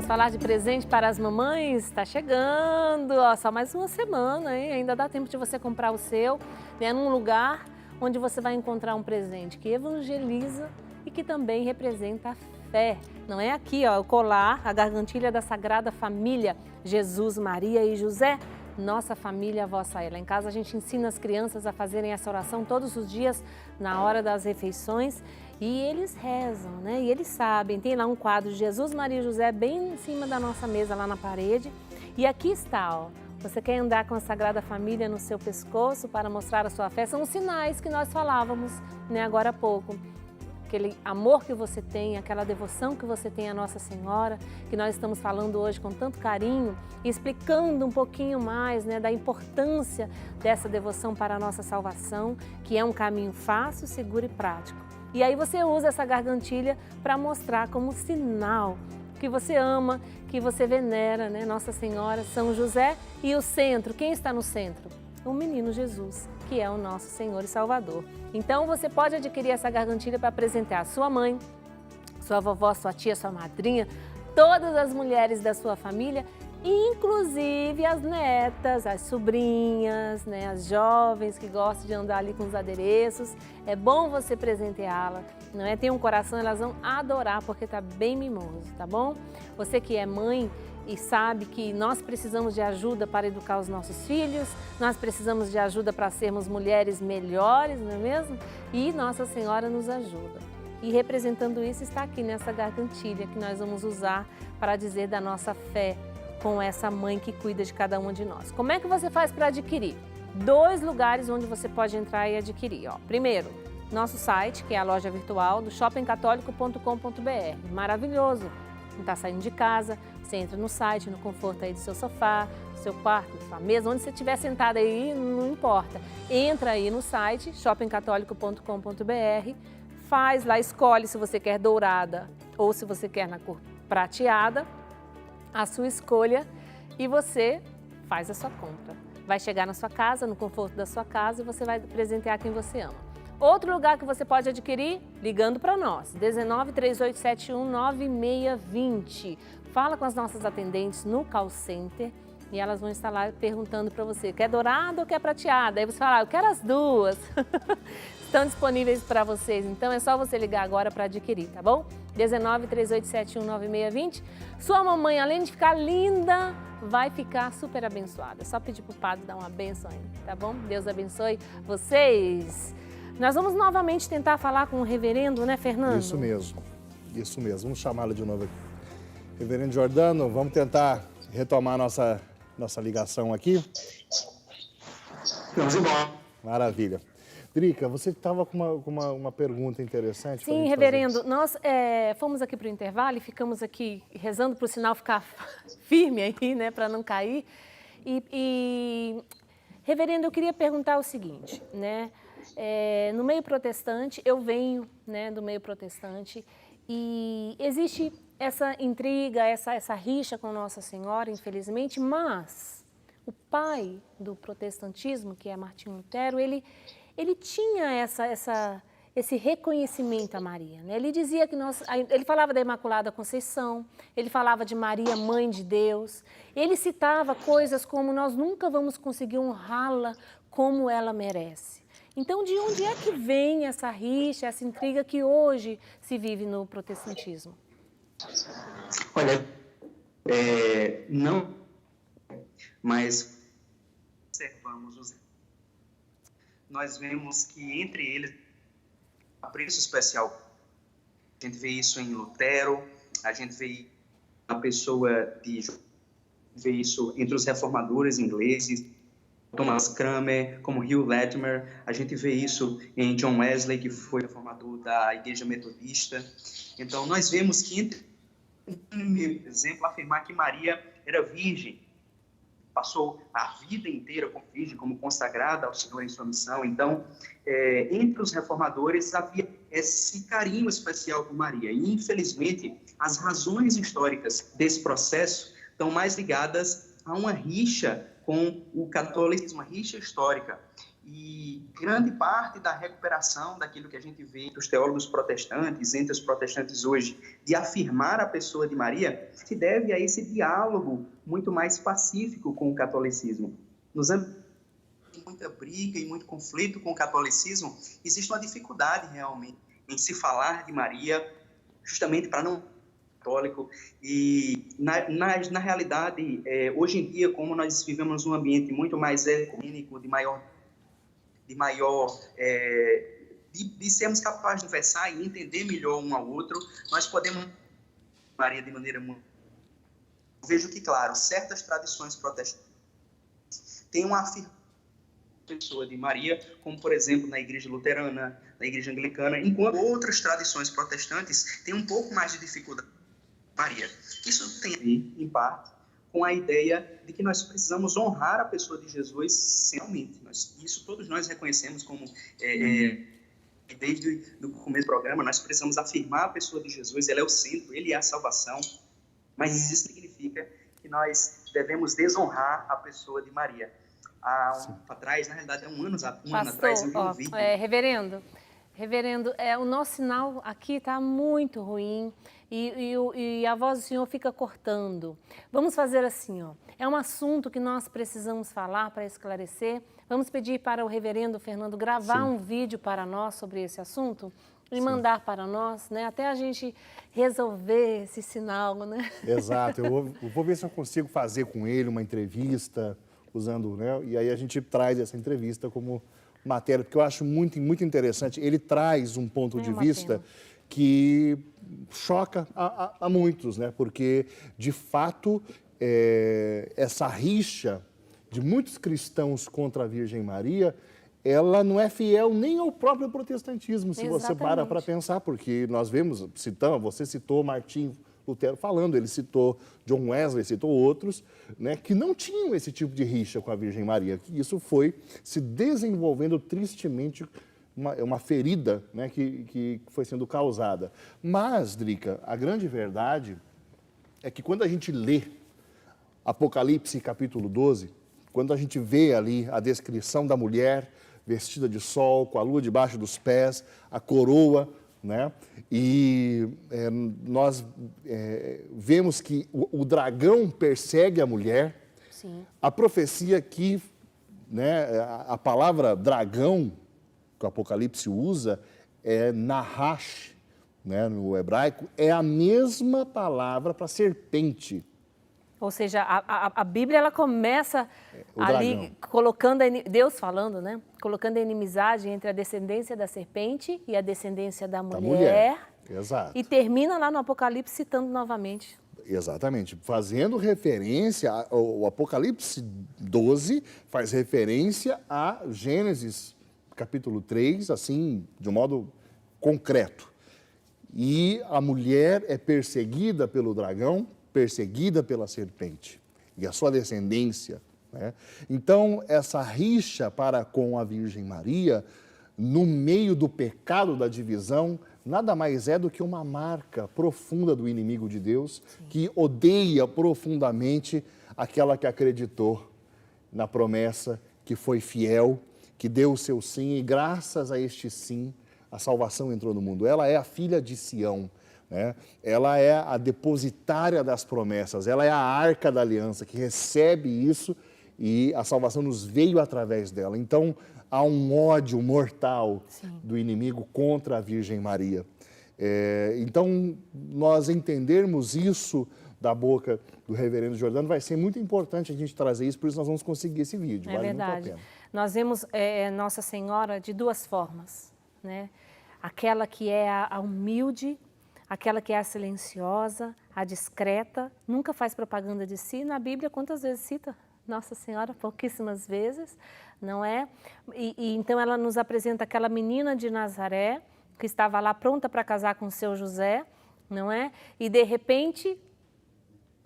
falar de presente para as mamães? Está chegando, ó, só mais uma semana, hein? Ainda dá tempo de você comprar o seu, né, num lugar onde você vai encontrar um presente que evangeliza e que também representa a fé. Não é aqui, ó, o colar, a gargantilha da Sagrada Família, Jesus, Maria e José, nossa família, a vossa é. Lá em casa a gente ensina as crianças a fazerem essa oração todos os dias na hora das refeições e eles rezam, né? E eles sabem, tem lá um quadro de Jesus, Maria e José bem em cima da nossa mesa lá na parede. E aqui está, ó. Você quer andar com a Sagrada Família no seu pescoço para mostrar a sua fé? São os sinais que nós falávamos, né, agora há pouco. Aquele amor que você tem, aquela devoção que você tem à Nossa Senhora, que nós estamos falando hoje com tanto carinho e explicando um pouquinho mais, né, da importância dessa devoção para a nossa salvação, que é um caminho fácil, seguro e prático. E aí você usa essa gargantilha para mostrar como sinal que você ama, que você venera, né, Nossa Senhora, São José e o centro. Quem está no centro? O menino Jesus, que é o nosso Senhor e Salvador. Então você pode adquirir essa gargantilha para presentear sua mãe, sua vovó, sua tia, sua madrinha, todas as mulheres da sua família, inclusive as netas, as sobrinhas, né, as jovens que gostam de andar ali com os adereços. É bom você presenteá-la, não é? Tem um coração, elas vão adorar porque está bem mimoso, tá bom? Você que é mãe e sabe que nós precisamos de ajuda para educar os nossos filhos, nós precisamos de ajuda para sermos mulheres melhores, não é mesmo? E Nossa Senhora nos ajuda. E representando isso está aqui nessa gargantilha que nós vamos usar para dizer da nossa fé com essa mãe que cuida de cada um de nós. Como é que você faz para adquirir? 2 lugares onde você pode entrar e adquirir. Ó. Primeiro, nosso site, que é a loja virtual do shoppingcatólico.com.br. Maravilhoso! Não está saindo de casa, você entra no site, no conforto aí do seu sofá, do seu quarto, da sua mesa, onde você estiver sentado aí, não importa. Entra aí no site, shoppingcatólico.com.br, faz lá, escolhe se você quer dourada ou se você quer na cor prateada, a sua escolha, e você faz a sua compra. Vai chegar na sua casa, no conforto da sua casa, e você vai presentear quem você ama. Outro lugar que você pode adquirir, ligando para nós, 19 3871 9620. Fala com as nossas atendentes no call center e elas vão estar lá perguntando para você, quer dourada ou quer prateada? Aí você fala, eu quero as duas. Estão disponíveis para vocês, então é só você ligar agora para adquirir, tá bom? 19 3871 9620. Sua mamãe, além de ficar linda, vai ficar super abençoada. É só pedir para o padre dar uma bênção aí, tá bom? Deus abençoe vocês. Nós vamos novamente tentar falar com o reverendo, né, Fernando? Isso mesmo. Vamos chamá-lo de novo aqui. Reverendo Jordano, vamos tentar retomar nossa ligação aqui? Vamos embora. Maravilha. Drica, você estava com uma pergunta interessante. Sim, reverendo, nós fomos aqui para o intervalo e ficamos aqui rezando para o sinal ficar firme aí, né, para não cair. Reverendo, eu queria perguntar o seguinte, né? No meio protestante, eu venho, né, do meio protestante e existe essa intriga, essa rixa com Nossa Senhora, infelizmente, mas o pai do protestantismo, que é Martinho Lutero, ele tinha esse reconhecimento a Maria, né? Ele dizia que ele falava da Imaculada Conceição, ele falava de Maria, Mãe de Deus, ele citava coisas como nós nunca vamos conseguir honrá-la como ela merece. Então, de onde é que vem essa rixa, essa intriga que hoje se vive no protestantismo? Olha, não, mas observamos nós vemos que entre eles há apreço especial. A gente vê isso em Lutero, a gente vê vê isso entre os reformadores ingleses, Thomas Cranmer, como Hugh Latimer, a gente vê isso em John Wesley, que foi reformador da Igreja Metodista. Então, nós vemos que, por exemplo, afirmar que Maria era virgem, passou a vida inteira como virgem, como consagrada ao Senhor em sua missão. Então, entre os reformadores havia esse carinho especial por Maria. E, infelizmente, as razões históricas desse processo estão mais ligadas a uma rixa com o catolicismo, uma rixa histórica. E grande parte da recuperação daquilo que a gente vê entre os teólogos protestantes, entre os protestantes hoje, de afirmar a pessoa de Maria, se deve a esse diálogo muito mais pacífico com o catolicismo. Nos ambientes de muita briga e muito conflito com o catolicismo, existe uma dificuldade realmente em se falar de Maria, justamente para não católico. E na realidade, hoje em dia, como nós vivemos um ambiente muito mais ecumênico, de sermos capazes de conversar e entender melhor um ao outro, nós podemos Maria de maneira muito... Vejo que, claro, certas tradições protestantes têm uma afirmação da pessoa de Maria, como, por exemplo, na igreja luterana, na igreja anglicana, enquanto outras tradições protestantes têm um pouco mais de dificuldade com Maria. Isso tem a ver, em parte, com a ideia de que nós precisamos honrar a pessoa de Jesus realmente. Isso todos nós reconhecemos como, desde o começo do programa, nós precisamos afirmar a pessoa de Jesus, ele é o centro, ele é a salvação, mas isso significa que nós devemos desonrar a pessoa de Maria. Atrás, na realidade, um ano atrás, eu vi um vídeo... Reverendo, o nosso sinal aqui está muito ruim e a voz do senhor fica cortando. Vamos fazer assim, ó. É um assunto que nós precisamos falar para esclarecer. Vamos pedir para o reverendo Fernando gravar um vídeo para nós sobre esse assunto e mandar para nós, né? Até a gente resolver esse sinal, né? Exato. Eu vou ver se eu consigo fazer com ele uma entrevista, usando, né? E aí a gente traz essa entrevista como matéria, porque eu acho muito, muito interessante. Ele traz um ponto de vista que choca a muitos, né? Porque, de fato, essa rixa de muitos cristãos contra a Virgem Maria, ela não é fiel nem ao próprio protestantismo, se você para pensar, porque nós vemos, você citou Martim Lutero falando, ele citou John Wesley, citou outros, né, que não tinham esse tipo de rixa com a Virgem Maria. Isso foi se desenvolvendo tristemente, uma ferida, né, que foi sendo causada. Mas, Drica, a grande verdade é que quando a gente lê Apocalipse capítulo 12, quando a gente vê ali a descrição da mulher vestida de sol, com a lua debaixo dos pés, a coroa, né? E nós vemos que o dragão persegue a mulher. Sim. A profecia aqui, né, a palavra dragão que o Apocalipse usa é Nahash, né, no hebraico, é a mesma palavra para serpente. Ou seja, a Bíblia ela começa ali colocando, Deus falando, né? Colocando a inimizade entre a descendência da serpente e a descendência da mulher. Exato. E termina lá no Apocalipse citando novamente. Exatamente. Fazendo referência, o Apocalipse 12 faz referência a Gênesis capítulo 3, assim, de um modo concreto. E a mulher é perseguida pelo dragão, perseguida pela serpente e a sua descendência, né? Então, essa rixa para com a Virgem Maria, no meio do pecado da divisão, nada mais é do que uma marca profunda do inimigo de Deus, que odeia profundamente aquela que acreditou na promessa, que foi fiel, que deu o seu sim, e graças a este sim, a salvação entrou no mundo. Ela é a filha de Sião, né? Ela é a depositária das promessas, ela é a arca da aliança que recebe isso e a salvação nos veio através dela. Então, há um ódio mortal do inimigo contra a Virgem Maria. Então, nós entendermos isso da boca do reverendo Jordano vai ser muito importante a gente trazer isso, por isso nós vamos conseguir esse vídeo. É verdade. Nós vemos Nossa Senhora de duas formas, né? Aquela que é a humilde, aquela que é a silenciosa, a discreta, nunca faz propaganda de si. Na Bíblia, quantas vezes cita Nossa Senhora? Pouquíssimas vezes, não é? E então ela nos apresenta aquela menina de Nazaré, que estava lá pronta para casar com seu José, não é? E de repente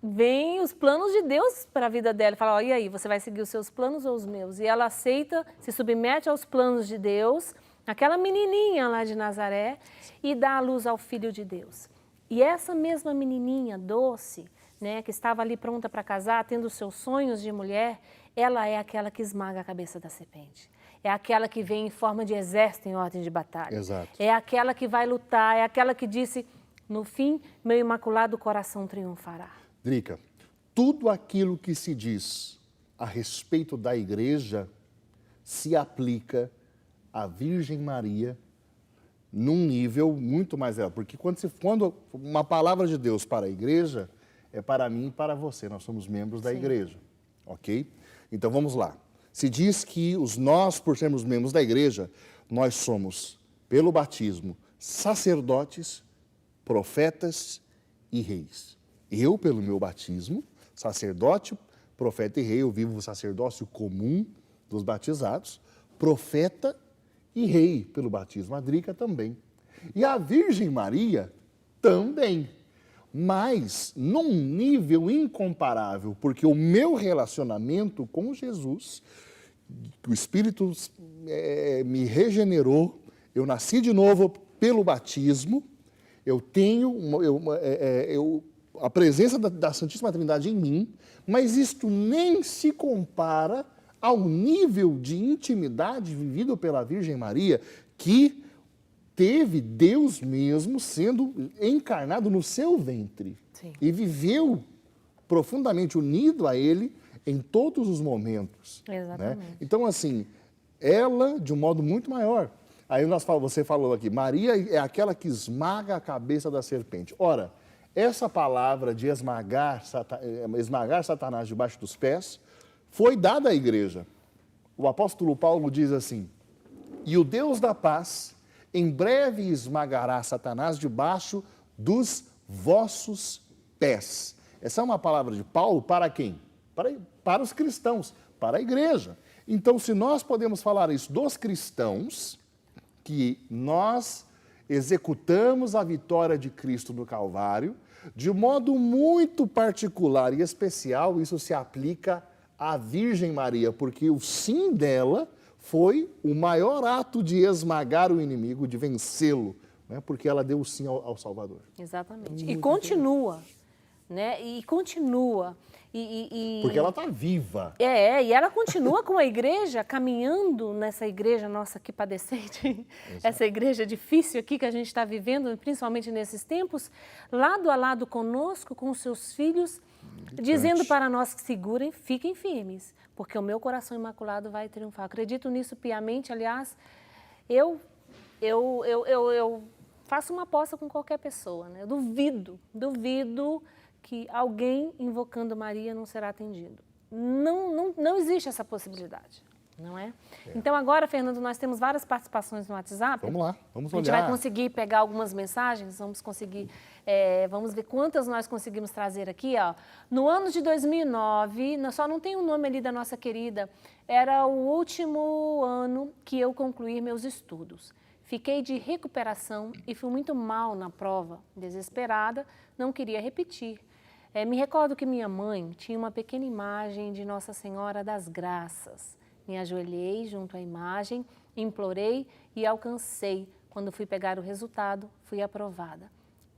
vem os planos de Deus para a vida dela. Fala, e aí, você vai seguir os seus planos ou os meus? E ela aceita, se submete aos planos de Deus, aquela menininha lá de Nazaré, e dá a luz ao Filho de Deus. E essa mesma menininha doce, né, que estava ali pronta para casar, tendo os seus sonhos de mulher, ela é aquela que esmaga a cabeça da serpente. é aquela que vem em forma de exército em ordem de batalha. Exato. É aquela que vai lutar, é aquela que disse, no fim, meu imaculado coração triunfará. Drica, tudo aquilo que se diz a respeito da igreja se aplica à Virgem Maria num nível muito mais elevado. Porque quando uma palavra de Deus para a igreja, é para mim e para você. Nós somos membros da igreja, ok? Então vamos lá. Se diz que nós, por sermos membros da igreja, nós somos, pelo batismo, sacerdotes, profetas e reis. Eu, pelo meu batismo, sacerdote, profeta e rei, eu vivo o sacerdócio comum dos batizados, profeta e rei pelo batismo. A Drica também. E a Virgem Maria também. Mas num nível incomparável, porque o meu relacionamento com Jesus, o Espírito me regenerou, eu nasci de novo pelo batismo, eu tenho a presença da Santíssima Trindade em mim, mas isto nem se compara ao nível de intimidade vivido pela Virgem Maria, que teve Deus mesmo sendo encarnado no seu ventre. Sim. E viveu profundamente unido a Ele em todos os momentos. Exatamente. Né? Então, assim, ela de um modo muito maior. Aí você falou aqui, Maria é aquela que esmaga a cabeça da serpente. Ora, essa palavra de esmagar Satanás debaixo dos pés foi dada à igreja. O apóstolo Paulo diz assim, e o Deus da paz em breve esmagará Satanás debaixo dos vossos pés. Essa é uma palavra de Paulo para quem? Para os cristãos, para a igreja. Então, se nós podemos falar isso dos cristãos, que nós executamos a vitória de Cristo no Calvário, de modo muito particular e especial, isso se aplica à Virgem Maria, porque o sim dela foi o maior ato de esmagar o inimigo, de vencê-lo, né? Porque ela deu o sim ao Salvador. Exatamente. E continua, né? E continua. Porque ela está viva. E ela continua com a igreja, caminhando nessa igreja nossa aqui padecente, essa igreja difícil aqui que a gente está vivendo, principalmente nesses tempos, lado a lado conosco, com os seus filhos, dizendo para nós que segurem, fiquem firmes, porque o meu coração imaculado vai triunfar. Acredito nisso piamente, aliás, eu faço uma aposta com qualquer pessoa, né? Eu duvido que alguém invocando Maria não será atendido. Não existe essa possibilidade, não é? Então agora, Fernando, nós temos várias participações no WhatsApp. Vamos lá, vamos olhar. A gente vai conseguir pegar algumas mensagens, vamos ver quantas nós conseguimos trazer aqui, ó. No ano de 2009, só não tem o nome ali da nossa querida, era o último ano que eu concluí meus estudos. Fiquei de recuperação e fui muito mal na prova, desesperada, não queria repetir. Me recordo que minha mãe tinha uma pequena imagem de Nossa Senhora das Graças. Me ajoelhei junto à imagem, implorei e alcancei. Quando fui pegar o resultado, fui aprovada.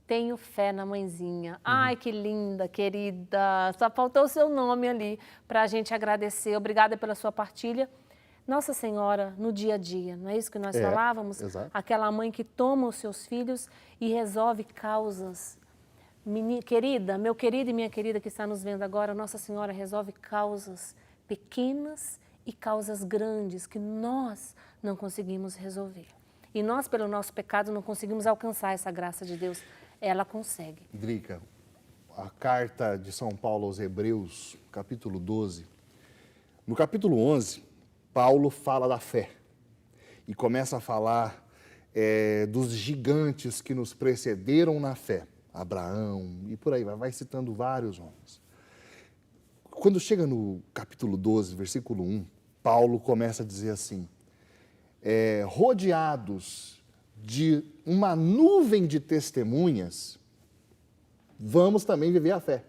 Tenho fé na mãezinha. Ai, que linda, querida. Só faltou o seu nome ali para a gente agradecer. Obrigada pela sua partilha. Nossa Senhora no dia a dia, não é isso que nós falávamos? Exato. Aquela mãe que toma os seus filhos e resolve causas. Querida, meu querido e minha querida que está nos vendo agora, Nossa Senhora resolve causas pequenas e causas grandes que nós não conseguimos resolver. E nós, pelo nosso pecado, não conseguimos alcançar essa graça de Deus. Ela consegue. Drica, a carta de São Paulo aos Hebreus, capítulo 12. No capítulo 11, Paulo fala da fé e começa a falar dos gigantes que nos precederam na fé. Abraão, e por aí vai citando vários homens. Quando chega no capítulo 12, versículo 1, Paulo começa a dizer assim, rodeados de uma nuvem de testemunhas, vamos também viver a fé.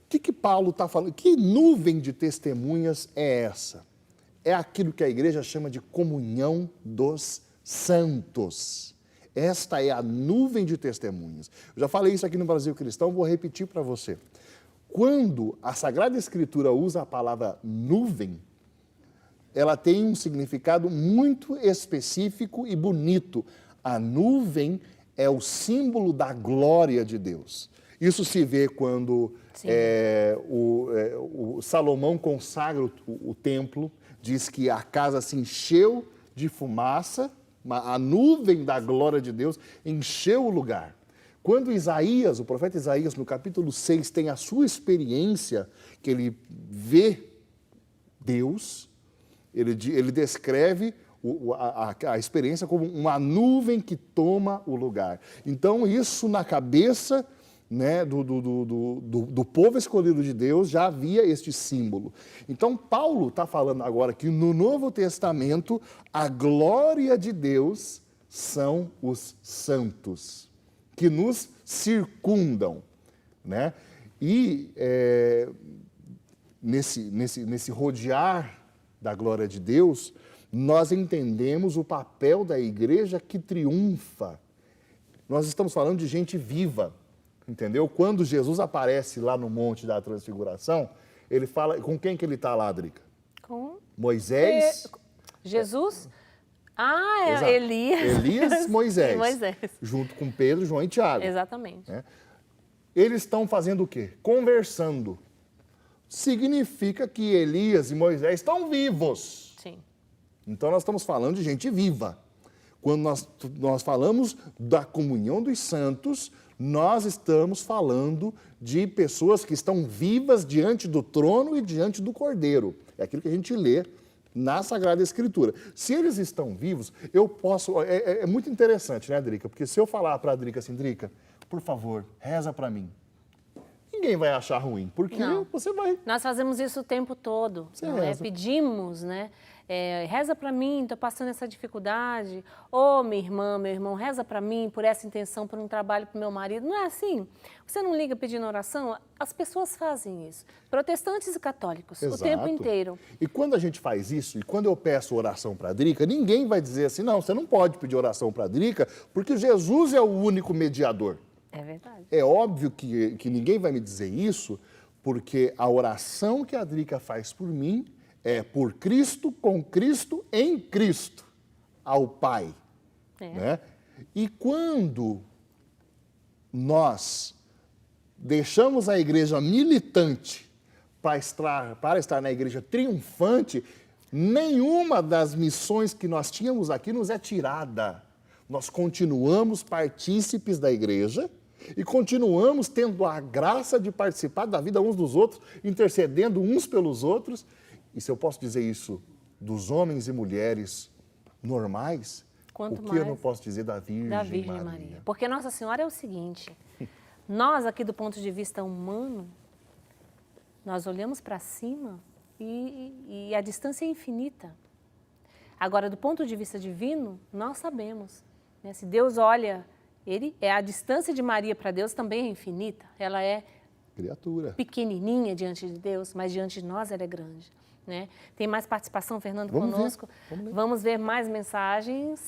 O que Paulo está falando? Que nuvem de testemunhas é essa? É aquilo que a igreja chama de comunhão dos santos. Esta é a nuvem de testemunhas. Eu já falei isso aqui no Brasil Cristão, vou repetir para você. Quando a Sagrada Escritura usa a palavra nuvem, ela tem um significado muito específico e bonito. A nuvem é o símbolo da glória de Deus. Isso se vê quando o Salomão consagra o templo, diz que a casa se encheu de fumaça, a nuvem da glória de Deus encheu o lugar. Quando Isaías, o profeta Isaías, no capítulo 6, tem a sua experiência, que ele vê Deus, ele descreve a experiência como uma nuvem que toma o lugar. Então, isso na cabeça, né, do povo escolhido de Deus já havia este símbolo. Então, Paulo está falando agora que no Novo Testamento, a glória de Deus são os santos, que nos circundam, né? E nesse rodear da glória de Deus, nós entendemos o papel da igreja que triunfa. Nós estamos falando de gente viva, entendeu? Quando Jesus aparece lá no Monte da Transfiguração, ele fala... Com quem que ele está lá, Drica? Com Moisés. Jesus? Exato. Elias. Elias, Moisés. Moisés. Junto com Pedro, João e Tiago. Exatamente. Né? Eles estão fazendo o quê? Conversando. Significa que Elias e Moisés estão vivos. Sim. Então, nós estamos falando de gente viva. Quando nós falamos da comunhão dos santos, nós estamos falando de pessoas que estão vivas diante do trono e diante do Cordeiro. É aquilo que a gente lê na Sagrada Escritura. Se eles estão vivos, eu posso... É muito interessante, né, Drica? Porque se eu falar para a Drica assim, Drica, por favor, reza para mim. Ninguém vai achar ruim, porque você vai... Nós fazemos isso o tempo todo, pedimos, né? Reza para mim, estou passando essa dificuldade. Ô, minha irmã, meu irmão, reza para mim por essa intenção, por um trabalho para o meu marido. Não é assim? Você não liga pedindo oração? As pessoas fazem isso. Protestantes e católicos, o tempo inteiro. E quando a gente faz isso, e quando eu peço oração para a Drica, ninguém vai dizer assim, não, você não pode pedir oração para a Drica, porque Jesus é o único mediador. É verdade. É óbvio que ninguém vai me dizer isso, porque a oração que a Drica faz por mim é por Cristo, com Cristo, em Cristo, ao Pai. Né? E quando nós deixamos a igreja militante para estar na igreja triunfante, nenhuma das missões que nós tínhamos aqui nos é tirada. Nós continuamos partícipes da igreja e continuamos tendo a graça de participar da vida uns dos outros, intercedendo uns pelos outros. E se eu posso dizer isso dos homens e mulheres normais, o que eu não posso dizer da Virgem Maria? Porque Nossa Senhora é o seguinte, nós aqui do ponto de vista humano, nós olhamos para cima e a distância é infinita. Agora, do ponto de vista divino, nós sabemos, né? Se Deus olha, a distância de Maria para Deus também é infinita. Ela é criatura pequenininha diante de Deus, mas diante de nós ela é grande. Né? Tem mais participação, Fernando, conosco. Vamos ver mais mensagens.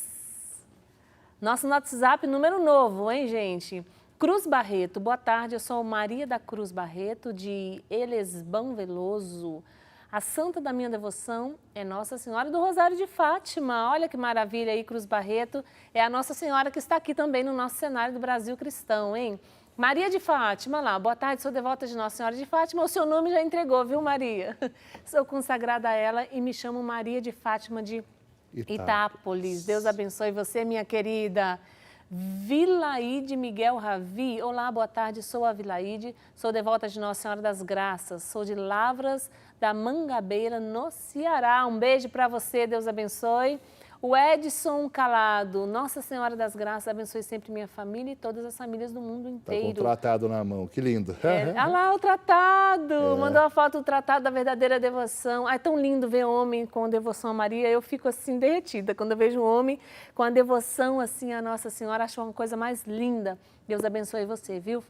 Nosso WhatsApp, número novo, hein, gente? Cruz Barreto, boa tarde, eu sou Maria da Cruz Barreto, de Elesbão Veloso. A santa da minha devoção é Nossa Senhora do Rosário de Fátima. Olha que maravilha aí, Cruz Barreto. É a Nossa Senhora que está aqui também no nosso cenário do Brasil cristão, hein? Maria de Fátima, lá, boa tarde, sou devota de Nossa Senhora de Fátima. O seu nome já entregou, viu, Maria? Sou consagrada a ela e me chamo Maria de Fátima de Itápolis. Deus abençoe você, minha querida. Vilaíde Miguel Ravi, olá, boa tarde, sou a Vilaíde, sou devota de Nossa Senhora das Graças, sou de Lavras da Mangabeira, no Ceará. Um beijo para você, Deus abençoe. O Edson Calado, Nossa Senhora das Graças, abençoe sempre minha família e todas as famílias do mundo inteiro. Está com o tratado na mão, que lindo. Olha lá o tratado, mandou a foto do tratado da verdadeira devoção. É tão lindo ver homem com devoção a Maria, eu fico assim derretida. Quando eu vejo um homem com a devoção assim a Nossa Senhora, acho uma coisa mais linda. Deus abençoe você, viu?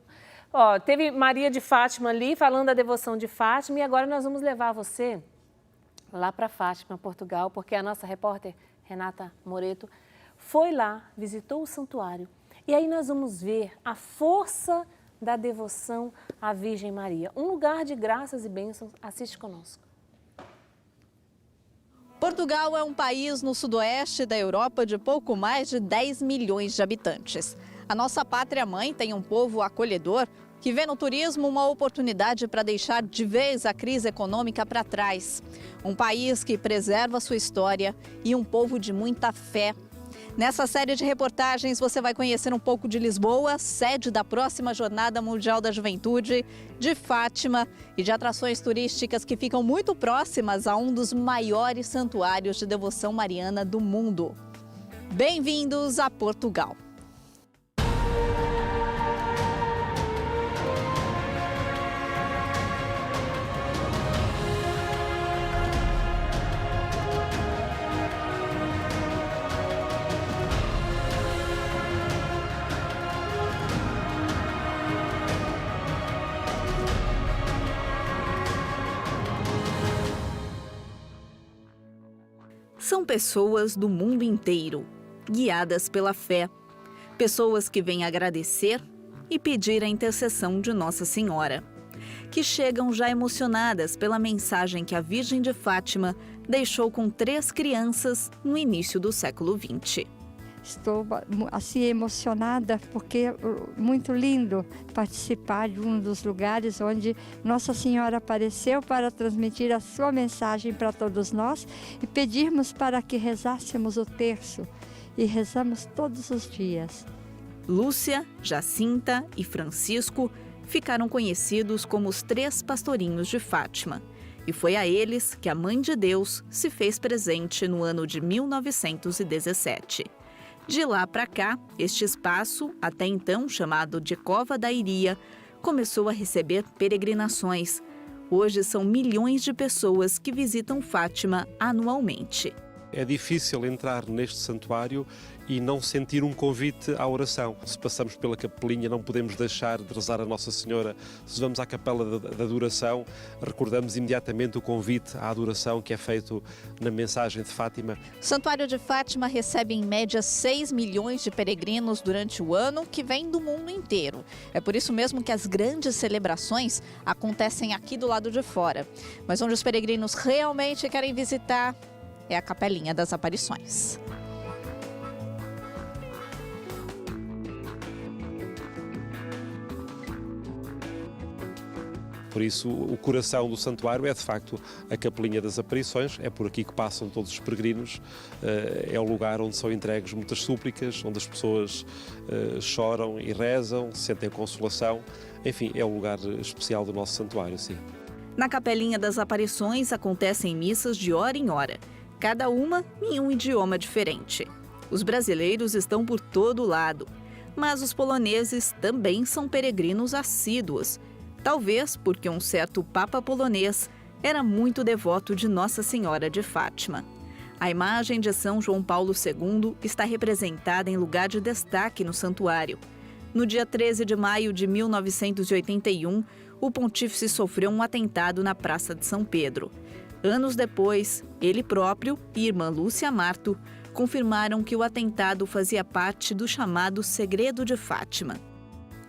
Ó, teve Maria de Fátima ali, falando da devoção de Fátima, e agora nós vamos levar você lá para Fátima, Portugal, porque a nossa repórter Renata Moreto foi lá, visitou o santuário. E aí nós vamos ver a força da devoção à Virgem Maria. Um lugar de graças e bênçãos. Assiste conosco. Por Portugal é um país no sudoeste da Europa de pouco mais de 10 milhões de habitantes. A nossa pátria-mãe tem um povo acolhedor que vê no turismo uma oportunidade para deixar de vez a crise econômica para trás. Um país que preserva sua história e um povo de muita fé. Nessa série de reportagens você vai conhecer um pouco de Lisboa, sede da próxima Jornada Mundial da Juventude, de Fátima e de atrações turísticas que ficam muito próximas a um dos maiores santuários de devoção mariana do mundo. Bem-vindos a Portugal! São pessoas do mundo inteiro, guiadas pela fé. Pessoas que vêm agradecer e pedir a intercessão de Nossa Senhora. Que chegam já emocionadas pela mensagem que a Virgem de Fátima deixou com 3 crianças no início do século XX. Estou assim emocionada porque é muito lindo participar de um dos lugares onde Nossa Senhora apareceu para transmitir a sua mensagem para todos nós e pedirmos para que rezássemos o terço e rezamos todos os dias. Lúcia, Jacinta e Francisco ficaram conhecidos como os 3 pastorinhos de Fátima. E foi a eles que a Mãe de Deus se fez presente no ano de 1917. De lá para cá, este espaço, até então chamado de Cova da Iria, começou a receber peregrinações. Hoje são milhões de pessoas que visitam Fátima anualmente. É difícil entrar neste santuário e não sentir um convite à oração. Se passamos pela capelinha, não podemos deixar de rezar a Nossa Senhora. Se vamos à capela da adoração, recordamos imediatamente o convite à adoração que é feito na mensagem de Fátima. O Santuário de Fátima recebe em média 6 milhões de peregrinos durante o ano, que vêm do mundo inteiro. É por isso mesmo que as grandes celebrações acontecem aqui do lado de fora. Mas onde os peregrinos realmente querem visitar é a Capelinha das Aparições. Por isso, o coração do santuário é, de facto, a Capelinha das Aparições. É por aqui que passam todos os peregrinos. É o lugar onde são entregues muitas súplicas, onde as pessoas choram e rezam, sentem consolação. Enfim, é o lugar especial do nosso santuário, sim. Na Capelinha das Aparições acontecem missas de hora em hora, cada uma em um idioma diferente. Os brasileiros estão por todo lado, mas os poloneses também são peregrinos assíduos. Talvez porque um certo Papa polonês era muito devoto de Nossa Senhora de Fátima. A imagem de São João Paulo II está representada em lugar de destaque no santuário. No dia 13 de maio de 1981, o pontífice sofreu um atentado na Praça de São Pedro. Anos depois, ele próprio e irmã Lúcia Marto confirmaram que o atentado fazia parte do chamado Segredo de Fátima.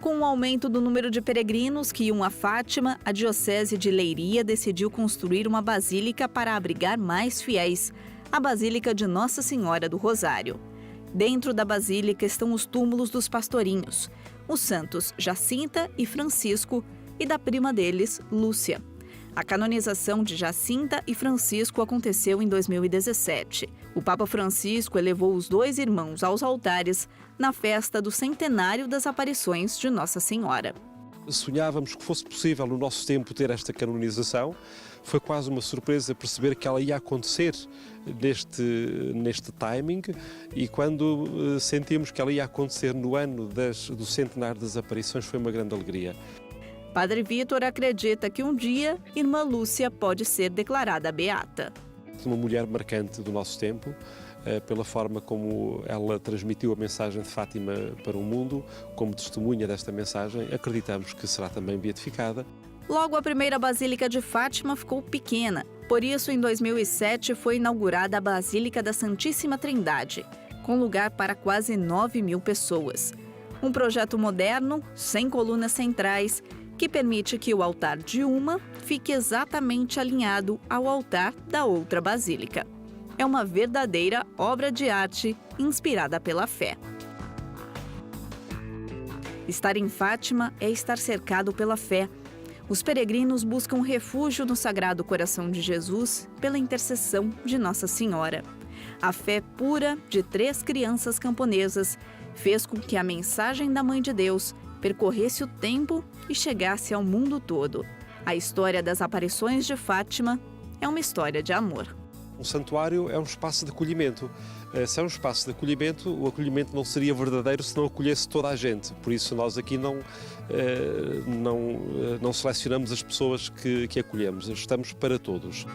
Com o aumento do número de peregrinos que iam a Fátima, a Diocese de Leiria decidiu construir uma basílica para abrigar mais fiéis, a Basílica de Nossa Senhora do Rosário. Dentro da basílica estão os túmulos dos pastorinhos, os santos Jacinta e Francisco e da prima deles, Lúcia. A canonização de Jacinta e Francisco aconteceu em 2017. O Papa Francisco elevou os 2 irmãos aos altares na festa do centenário das aparições de Nossa Senhora. Sonhávamos que fosse possível no nosso tempo ter esta canonização. Foi quase uma surpresa perceber que ela ia acontecer neste timing, e quando sentimos que ela ia acontecer no ano do centenário das aparições, foi uma grande alegria. Padre Vítor acredita que um dia Irmã Lúcia pode ser declarada beata. Uma mulher marcante do nosso tempo, pela forma como ela transmitiu a mensagem de Fátima para o mundo, como testemunha desta mensagem, acreditamos que será também beatificada. Logo, a primeira Basílica de Fátima ficou pequena. Por isso, em 2007, foi inaugurada a Basílica da Santíssima Trindade, com lugar para quase 9.000 pessoas. Um projeto moderno, sem colunas centrais, que permite que o altar de uma fique exatamente alinhado ao altar da outra basílica. é uma verdadeira obra de arte inspirada pela fé. Estar em Fátima é estar cercado pela fé. Os peregrinos buscam refúgio no Sagrado Coração de Jesus pela intercessão de Nossa Senhora. A fé pura de 3 crianças camponesas fez com que a mensagem da Mãe de Deus percorresse o tempo e chegasse ao mundo todo. A história das aparições de Fátima é uma história de amor. Um santuário é um espaço de acolhimento. Se é um espaço de acolhimento, o acolhimento não seria verdadeiro se não acolhesse toda a gente. Por isso nós aqui não selecionamos as pessoas que acolhemos. Estamos para todos.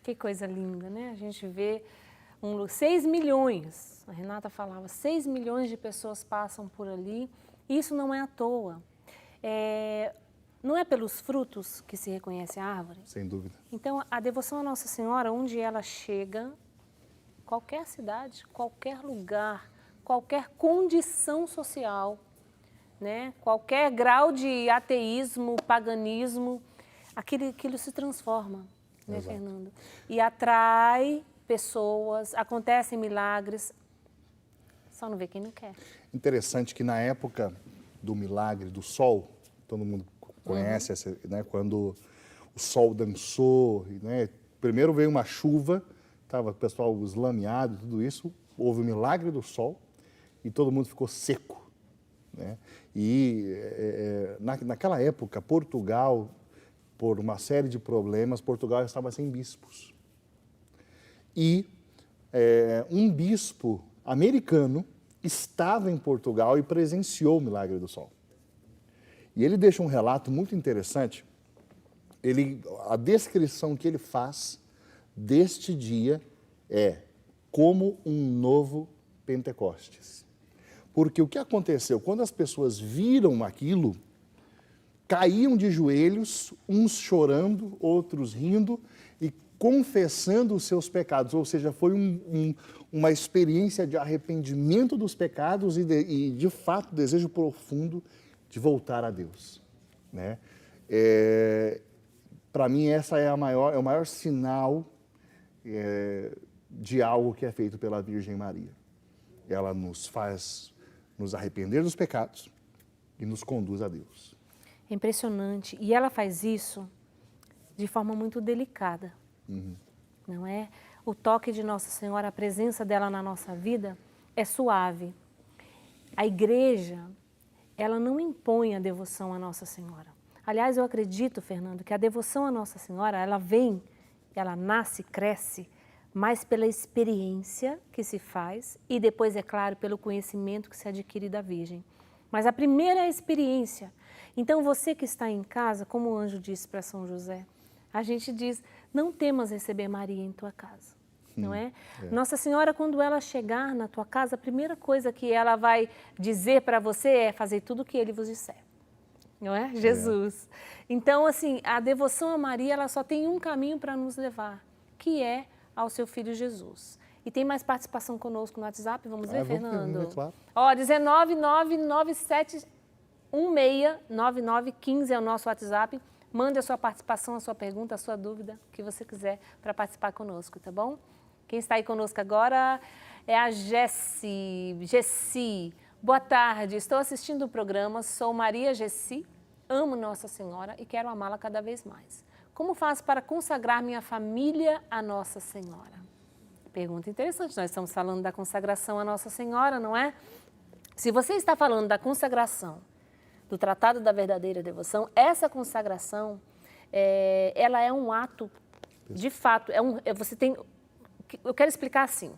Que coisa linda, né? A gente vê 6 milhões, a Renata falava, 6 milhões de pessoas passam por ali. Isso não é à toa. Não é pelos frutos que se reconhece a árvore? Sem dúvida. Então, a devoção à Nossa Senhora, onde ela chega, qualquer cidade, qualquer lugar, qualquer condição social, né? Qualquer grau de ateísmo, paganismo, aquilo se transforma, né, Exato. Fernando? E atrai pessoas, acontecem milagres, só não vê quem não quer. Interessante que na época do milagre do sol, todo mundo conhece, né, quando o sol dançou, né, primeiro veio uma chuva, estava o pessoal eslameado, tudo isso, houve o milagre do sol e todo mundo ficou seco, né? E naquela época, Portugal, por uma série de problemas, Portugal estava sem bispos. E um bispo americano estava em Portugal e presenciou o milagre do sol. E ele deixa um relato muito interessante. A descrição que ele faz deste dia é como um novo Pentecostes. Porque o que aconteceu? Quando as pessoas viram aquilo, caíam de joelhos, uns chorando, outros rindo e confessando os seus pecados. Ou seja, foi uma experiência de arrependimento dos pecados e de fato, desejo profundo de voltar a Deus, né? Para mim, essa é o maior sinal de algo que é feito pela Virgem Maria. Ela nos faz nos arrepender dos pecados e nos conduz a Deus. É impressionante. E ela faz isso de forma muito delicada, não é? O toque de Nossa Senhora, a presença dela na nossa vida é suave. A igreja, ela não impõe a devoção à Nossa Senhora. Aliás, eu acredito, Fernando, que a devoção à Nossa Senhora, ela nasce, cresce, mais pela experiência que se faz e depois, é claro, pelo conhecimento que se adquire da Virgem. Mas a primeira é a experiência. Então, você que está em casa, como o anjo disse para São José, a gente diz, não temas receber Maria em tua casa, não é? Nossa Senhora, quando ela chegar na tua casa, a primeira coisa que ela vai dizer para você é fazer tudo o que ele vos disser, não é? Jesus. Então, assim, a devoção a Maria, ela só tem um caminho para nos levar, que é ao seu Filho Jesus. E tem mais participação conosco no WhatsApp, vamos ver, Fernando? Vamos ver, claro. Ó, 19997169915 é o nosso WhatsApp. Mande a sua participação, a sua pergunta, a sua dúvida, o que você quiser para participar conosco, tá bom? Quem está aí conosco agora é a Gessi. Boa tarde, estou assistindo o programa, sou Maria Gessi, amo Nossa Senhora e quero amá-la cada vez mais. Como faço para consagrar minha família a Nossa Senhora? Pergunta interessante, nós estamos falando da consagração a Nossa Senhora, não é? Se você está falando da consagração, do Tratado da Verdadeira Devoção, essa consagração, ela é um ato, de fato, eu quero explicar assim.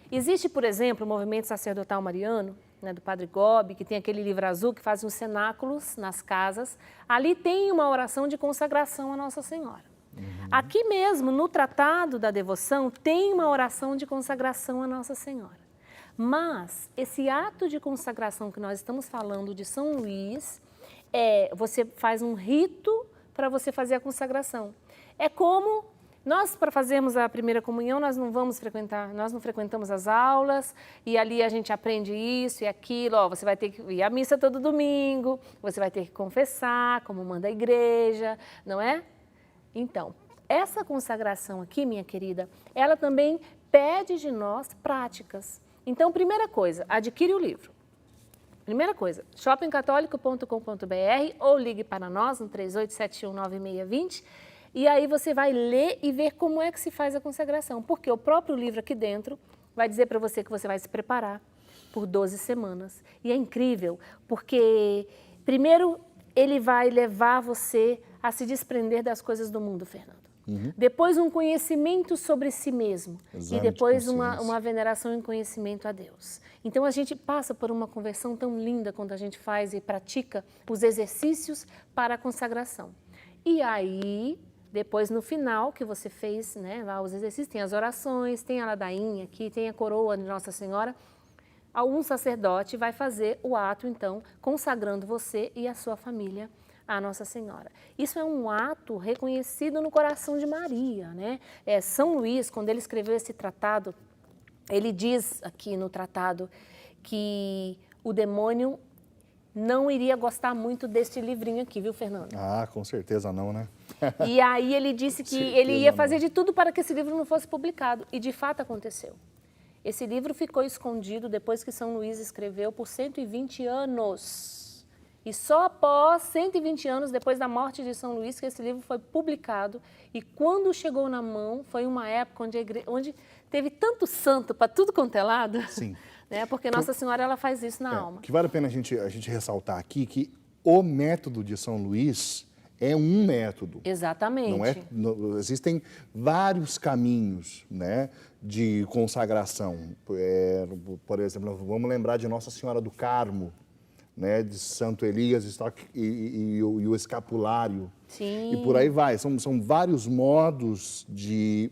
Existe, por exemplo, o movimento sacerdotal mariano, né, do Padre Gobi, que tem aquele livro azul que faz os cenáculos nas casas. Ali tem uma oração de consagração a Nossa Senhora. Aqui mesmo, no Tratado da Devoção, tem uma oração de consagração a Nossa Senhora. Mas esse ato de consagração que nós estamos falando de São Luís, você faz um rito para você fazer a consagração. É como Nós, para fazermos a primeira comunhão, nós não frequentamos as aulas, e ali a gente aprende isso e aquilo, ó, você vai ter que ir à missa todo domingo, você vai ter que confessar, como manda a igreja, não é? Então, essa consagração aqui, minha querida, ela também pede de nós práticas. Então, primeira coisa, adquire o livro. Primeira coisa, shoppingcatólico.com.br ou ligue para nós no 38719620 e aí você vai ler e ver como é que se faz a consagração. Porque o próprio livro aqui dentro vai dizer para você que você vai se preparar por 12 semanas. E é incrível, porque primeiro ele vai levar você a se desprender das coisas do mundo, Fernando. Depois um conhecimento sobre si mesmo. Exame e depois de uma veneração e conhecimento a Deus. Então a gente passa por uma conversão tão linda quando a gente faz e pratica os exercícios para a consagração. E aí, depois no final que você fez, né, lá os exercícios, tem as orações, tem a ladainha aqui, tem a coroa de Nossa Senhora. Um sacerdote vai fazer o ato, então, consagrando você e a sua família à Nossa Senhora. Isso é um ato reconhecido no coração de Maria, né? São Luís, quando ele escreveu esse tratado, ele diz aqui no tratado que o demônio não iria gostar muito deste livrinho aqui, viu, Fernando? Ah, com certeza não, né? E aí ele disse que ele ia fazer de tudo para que esse livro não fosse publicado, e de fato aconteceu. Esse livro ficou escondido depois que São Luís escreveu por 120 anos. E só após 120 anos, depois da morte de São Luís, que esse livro foi publicado. E quando chegou na mão, foi uma época onde teve tanto santo para tudo quanto é lado. Sim. Né? Porque Nossa Senhora ela faz isso na alma. O que vale a pena a gente ressaltar aqui que o método de São Luís é um método. Exatamente. Existem vários caminhos, né, de consagração. Por exemplo, vamos lembrar de Nossa Senhora do Carmo, né, de Santo Elias e o escapulário. Sim. E por aí vai. São vários modos de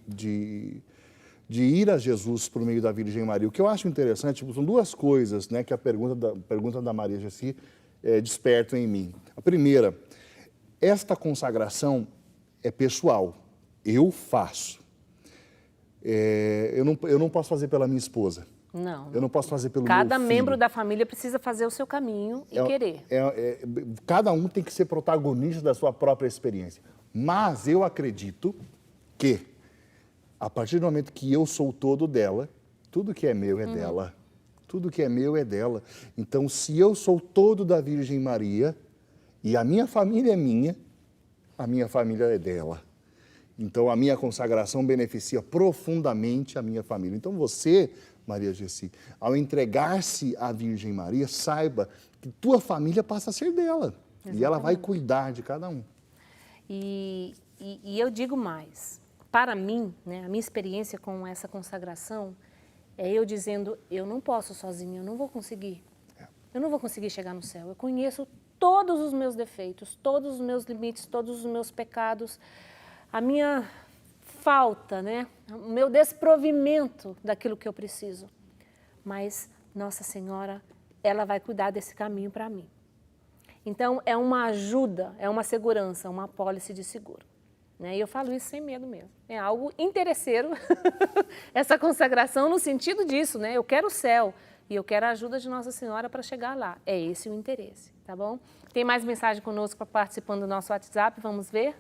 ir a Jesus por meio da Virgem Maria. O que eu acho interessante, são duas coisas, né, que a pergunta da Maria Jessi desperta em mim. A primeira, esta consagração é pessoal. Eu faço. Eu não posso fazer pela minha esposa. Não. Eu não posso fazer pelo meu filho. Cada membro da família precisa fazer o seu caminho e querer. Cada um tem que ser protagonista da sua própria experiência. Mas eu acredito que, a partir do momento que eu sou todo dela, tudo que é meu é dela. Tudo que é meu é dela. Então, se eu sou todo da Virgem Maria e a minha família é minha, a minha família é dela. Então, a minha consagração beneficia profundamente a minha família. Então, você, Maria Jessi, ao entregar-se à Virgem Maria, saiba que tua família passa a ser dela. Exatamente. E ela vai cuidar de cada um. E eu digo mais. Para mim, né, a minha experiência com essa consagração é eu dizendo, eu não posso sozinha, eu não vou conseguir. Eu não vou conseguir chegar no céu. Eu conheço todos os meus defeitos, todos os meus limites, todos os meus pecados, a minha falta, né? O meu desprovimento daquilo que eu preciso. Mas Nossa Senhora, ela vai cuidar desse caminho para mim. Então, é uma ajuda, é uma segurança, uma apólice de seguro. Né? E eu falo isso sem medo mesmo. É algo interesseiro, essa consagração no sentido disso, né? Eu quero o céu e eu quero a ajuda de Nossa Senhora para chegar lá. É esse o interesse, tá bom? Tem mais mensagem conosco participando do nosso WhatsApp, vamos ver?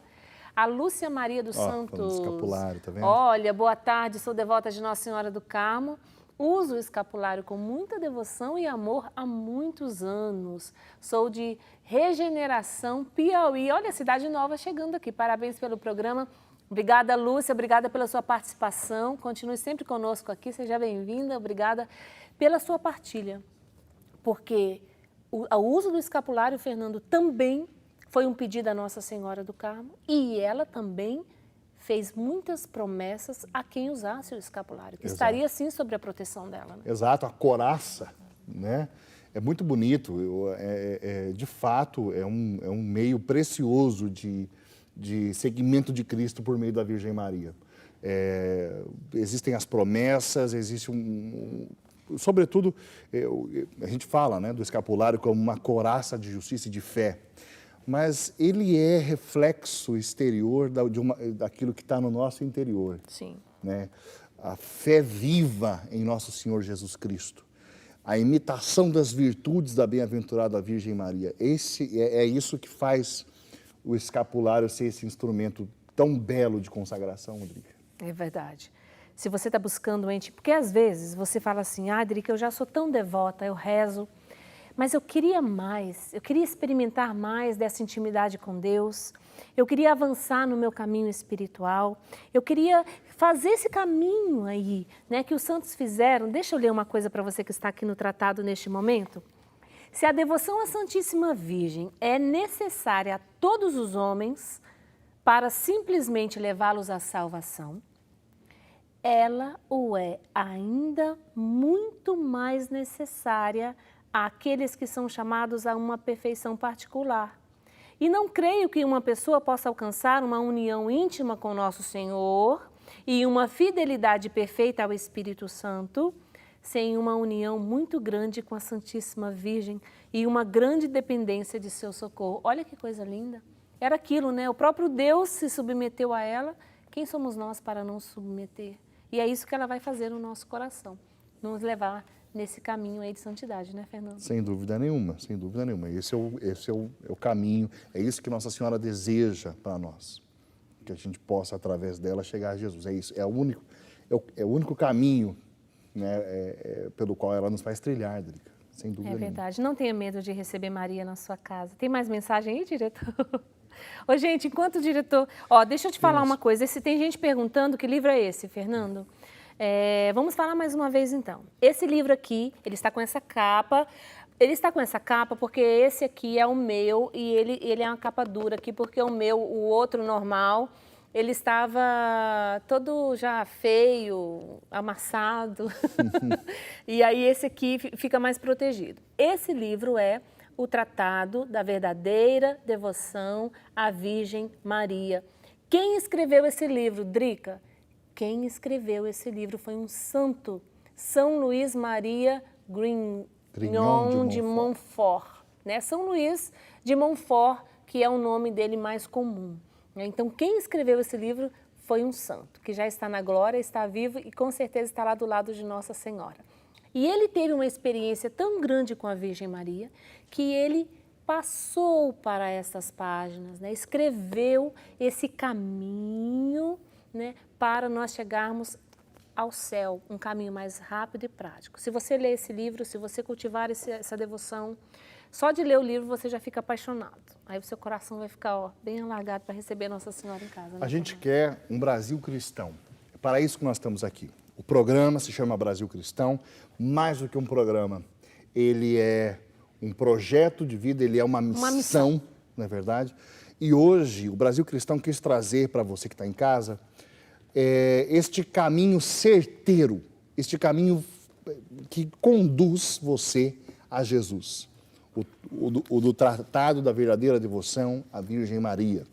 A Lúcia Maria dos Santos. Escapulário, tá vendo? Olha, boa tarde, sou devota de Nossa Senhora do Carmo. Uso o escapulário com muita devoção e amor há muitos anos. Sou de Regeneração, Piauí. Olha, Cidade Nova chegando aqui. Parabéns pelo programa. Obrigada, Lúcia. Obrigada pela sua participação. Continue sempre conosco aqui. Seja bem-vinda. Obrigada pela sua partilha. Porque o uso do escapulário, Fernando, também foi um pedido à Nossa Senhora do Carmo. E ela também fez muitas promessas a quem usasse o escapulário, que estaria sim sobre a proteção dela. Né? Exato, a coraça, né? É muito bonito, de fato é um meio precioso de seguimento de Cristo por meio da Virgem Maria. Existem as promessas, existe sobretudo, a gente fala, né, do escapulário como uma coraça de justiça e de fé. mas ele é reflexo exterior daquilo que está no nosso interior. Sim. Né? A fé viva em nosso Senhor Jesus Cristo. A imitação das virtudes da bem-aventurada Virgem Maria. É isso que faz o escapulário ser esse instrumento tão belo de consagração, Drica. É verdade. Se você está buscando porque às vezes você fala assim, Drica, eu já sou tão devota, eu rezo, mas eu queria mais, eu queria experimentar mais dessa intimidade com Deus, eu queria avançar no meu caminho espiritual, eu queria fazer esse caminho aí, né, que os santos fizeram. Deixa eu ler uma coisa para você que está aqui no tratado neste momento. Se a devoção à Santíssima Virgem é necessária a todos os homens para simplesmente levá-los à salvação, ela o é ainda muito mais necessária àqueles que são chamados a uma perfeição particular. E não creio que uma pessoa possa alcançar uma união íntima com Nosso Senhor e uma fidelidade perfeita ao Espírito Santo sem uma união muito grande com a Santíssima Virgem e uma grande dependência de seu socorro. Olha que coisa linda. Era aquilo, né? O próprio Deus se submeteu a ela. Quem somos nós para não submeter? E é isso que ela vai fazer no nosso coração, nos levar nesse caminho aí de santidade, né, Fernando? Sem dúvida nenhuma, sem dúvida nenhuma. Esse é o caminho, é isso que Nossa Senhora deseja para nós, que a gente possa, através dela, chegar a Jesus. É isso, é o único caminho, né, pelo qual ela nos faz trilhar, Drica, sem dúvida nenhuma. É verdade. Não tenha medo de receber Maria na sua casa. Tem mais mensagem aí, diretor? Ô, gente, enquanto o diretor... deixa eu te falar uma coisa. Tem gente perguntando que livro é esse, Fernando. Vamos falar mais uma vez, então. Esse livro aqui, ele está com essa capa. Ele está com essa capa porque esse aqui é o meu e ele é uma capa dura aqui, porque o outro normal, ele estava todo já feio, amassado. E aí esse aqui fica mais protegido. Esse livro é o Tratado da Verdadeira Devoção à Virgem Maria. Quem escreveu esse livro, Drica? Quem escreveu esse livro foi um santo, São Luís Maria Grignon de Montfort. Né? São Luís de Montfort, que é o nome dele mais comum. Então, quem escreveu esse livro foi um santo, que já está na glória, está vivo e com certeza está lá do lado de Nossa Senhora. E ele teve uma experiência tão grande com a Virgem Maria que ele passou para essas páginas, né? Escreveu esse caminho, né, para nós chegarmos ao céu, um caminho mais rápido e prático. Se você ler esse livro, se você cultivar essa devoção, só de ler o livro você já fica apaixonado. Aí o seu coração vai ficar bem alargado para receber Nossa Senhora em casa. Né? A gente quer um Brasil cristão. É para isso que nós estamos aqui. O programa se chama Brasil Cristão, mais do que um programa. Ele é um projeto de vida, ele é uma missão, não é verdade? E hoje o Brasil Cristão quis trazer para você que está em casa este caminho certeiro, este caminho que conduz você a Jesus. O do Tratado da Verdadeira Devoção à Virgem Maria.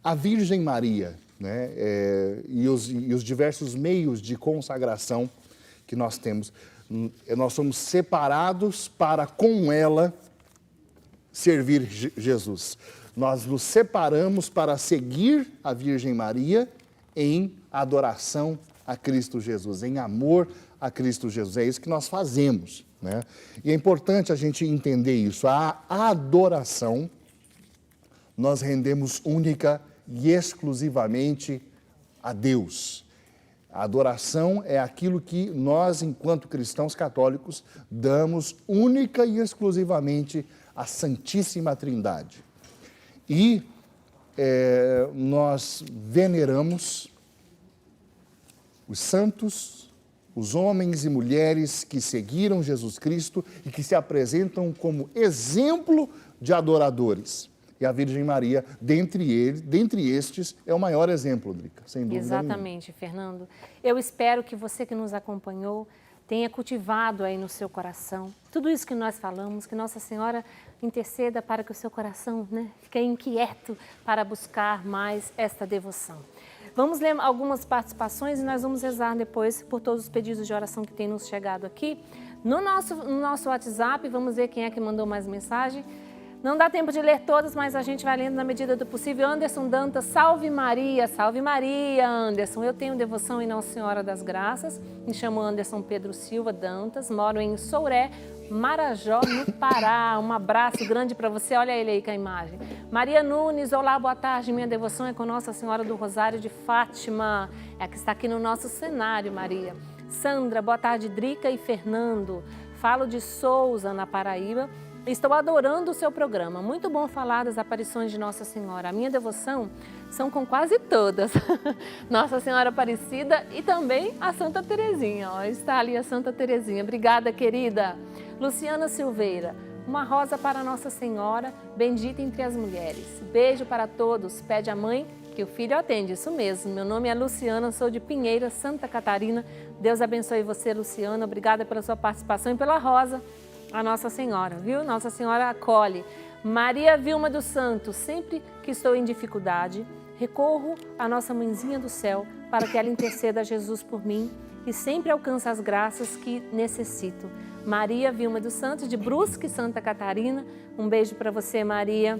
A Virgem Maria, né, e os diversos meios de consagração que nós temos. Nós somos separados para, com ela, servir Jesus. Nós nos separamos para seguir a Virgem Maria em adoração a Cristo Jesus, em amor a Cristo Jesus. É isso que nós fazemos, né? E é importante a gente entender isso. A adoração nós rendemos única e exclusivamente a Deus. A adoração é aquilo que nós, enquanto cristãos católicos, damos única e exclusivamente à Santíssima Trindade. E nós veneramos os santos, os homens e mulheres que seguiram Jesus Cristo e que se apresentam como exemplo de adoradores. E a Virgem Maria, dentre estes, é o maior exemplo, Drica, sem dúvida Exatamente, nenhuma. Fernando. Eu espero que você que nos acompanhou tenha cultivado aí no seu coração tudo isso que nós falamos, que Nossa Senhora interceda para que o seu coração, né, fique inquieto para buscar mais esta devoção. Vamos ler algumas participações e nós vamos rezar depois por todos os pedidos de oração que têm nos chegado aqui. No nosso WhatsApp, vamos ver quem é que mandou mais mensagem. Não dá tempo de ler todas, mas a gente vai lendo na medida do possível. Anderson Dantas, salve Maria, Anderson. Eu tenho devoção em Nossa Senhora das Graças, me chamo Anderson Pedro Silva Dantas, moro em Souré, Marajó, no Pará. Um abraço grande para você, olha ele aí com a imagem. Maria Nunes, olá, boa tarde, minha devoção é com Nossa Senhora do Rosário de Fátima, é a que está aqui no nosso cenário, Maria. Sandra, boa tarde, Drica e Fernando, falo de Souza, na Paraíba. Estou adorando o seu programa. Muito bom falar das aparições de Nossa Senhora. A minha devoção são com quase todas. Nossa Senhora Aparecida e também a Santa Terezinha. Ó, está ali a Santa Terezinha. Obrigada, querida. Luciana Silveira. Uma rosa para Nossa Senhora, bendita entre as mulheres. Beijo para todos. Pede à mãe que o filho atende. Isso mesmo. Meu nome é Luciana, sou de Pinheira, Santa Catarina. Deus abençoe você, Luciana. Obrigada pela sua participação e pela rosa. A Nossa Senhora, viu? Nossa Senhora acolhe. Maria Vilma dos Santos, sempre que estou em dificuldade, recorro à nossa mãezinha do céu para que ela interceda a Jesus por mim e sempre alcance as graças que necessito. Maria Vilma dos Santos, de Brusque, Santa Catarina. Um beijo para você, Maria.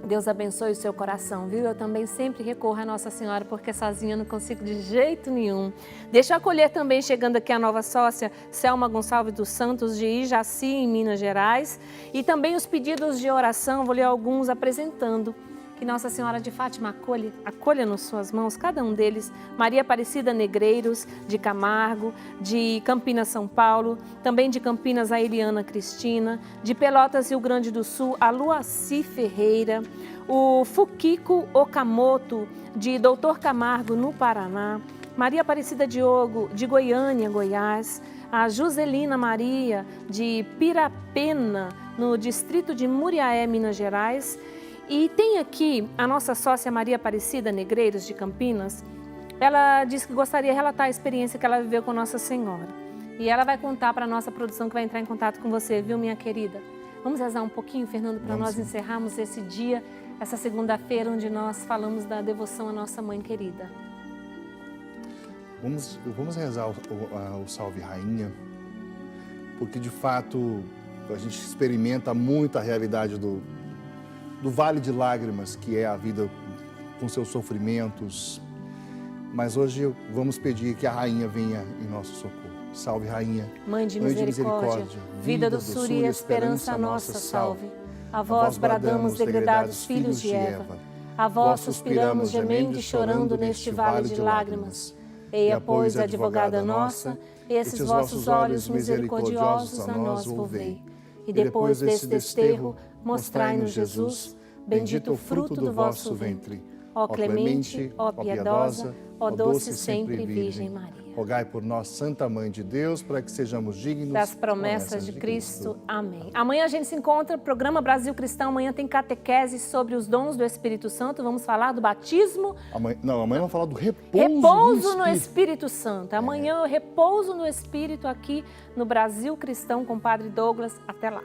Deus abençoe o seu coração, viu? Eu também sempre recorro à Nossa Senhora, porque sozinha eu não consigo de jeito nenhum. Deixa eu acolher também, chegando aqui a nova sócia, Selma Gonçalves dos Santos, de Ijaci, em Minas Gerais. E também os pedidos de oração, vou ler alguns apresentando. Que Nossa Senhora de Fátima acolha nas suas mãos, cada um deles. Maria Aparecida Negreiros, de Camargo, de Campinas, São Paulo, também de Campinas, a Eliana Cristina, de Pelotas, Rio Grande do Sul, a Luaci Ferreira, o Fukiko Okamoto, de Doutor Camargo, no Paraná, Maria Aparecida Diogo, de Goiânia, Goiás, a Joselina Maria, de Pirapena, no distrito de Muriaé, Minas Gerais. E tem aqui a nossa sócia Maria Aparecida Negreiros, de Campinas. Ela disse que gostaria de relatar a experiência que ela viveu com Nossa Senhora. E ela vai contar para a nossa produção, que vai entrar em contato com você, viu, minha querida? Vamos rezar um pouquinho, Fernando, para nós encerrarmos esse dia, essa segunda-feira, onde nós falamos da devoção à nossa mãe querida. Vamos rezar o Salve Rainha, porque de fato a gente experimenta muito a realidade do vale de lágrimas, que é a vida com seus sofrimentos. Mas hoje vamos pedir que a Rainha venha em nosso socorro. Salve, Rainha, Mãe de misericórdia, vida, doçura e esperança nossa, salve. A vós bradamos, degredados filhos de Eva. A vós suspiramos, gemendo e chorando neste vale de lágrimas. Eia, pois, advogada nossa, esses vossos olhos misericordiosos a nós volvei. E depois desse desterro, mostrai-nos Jesus, bendito o fruto do vosso ventre. Ó clemente, ó piedosa, ó doce sempre Virgem Maria. Rogai por nós, Santa Mãe de Deus, para que sejamos dignos das promessas de Cristo. Amém. Amanhã a gente se encontra, programa Brasil Cristão. Amanhã tem catequese sobre os dons do Espírito Santo. Vamos falar do batismo. Amanhã vamos falar do repouso no Espírito Santo. Amanhã eu repouso no Espírito aqui no Brasil Cristão com o Padre Douglas. Até lá.